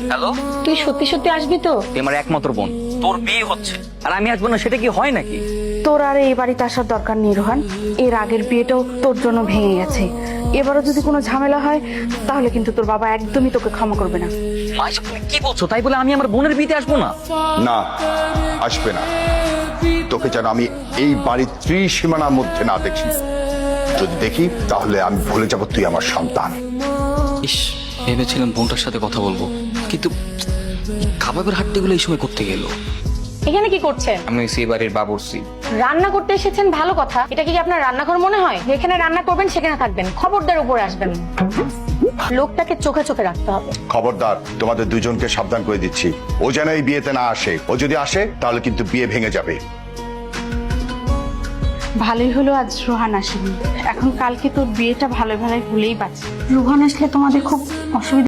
Hello, তুই সত্যি সত্যি আসবি তো? তুই আমার একমাত্র বোন, তোর বিয়ে হচ্ছে আর আমি আসবো না, সেটা কি হয় নাকি? তোর আর এই বাড়িতে আসার দরকার নেই রোহান। এর আগের বিয়েটাও তোর জন্য ভেঙে গেছে। এবারও যদি কোনো ঝামেলা হয় তাহলে কিন্তু তোর বাবা একদমই তোকে ক্ষমা করবে না। মা, এসব তুমি কি বলছো? তাই বলে আমি আমার বোনের বিয়েতে আসবো না? না, আসবে না। তোকে যেন আমি এই বাড়ির ত্রিসীমানার মধ্যে না দেখি। যদি দেখি তাহলে আমি ভুলে যাব তুই আমার সন্তান। ইস, ভেবেছিলাম বোনটার সাথে কথা বলবো, কিন্তু কাবাবের হাড্ডিগুলো এই সময় করতে গেল। এখানে কি করছেন? আমি সেই বাড়ির বাবুর্চি। রান্না করতে এসেছেন, ভালো কথা। এটা কি আপনার রান্নাঘর মনে হয়? যেখানে রান্না করবেন সেখানে থাকবেন, খবরদার উপরে আসবেন না। লোকটাকে চোখে চোখে রাখতে হবে। খবরদার, তোমাদের দুজনকে সাবধান করে দিচ্ছি। ও যেন এই বিয়েতে না আসে। ও যদি আসে তাহলে কিন্তু বিয়ে ভেঙে যাবে। ভালোই হলো আজ রোহান আসেনি। এখন কালকে তোর বিয়েটা ভালো ভালোই ভুলেই পাচ্ছি। রোহান আসলে তোমাদের খুব অসুবিধা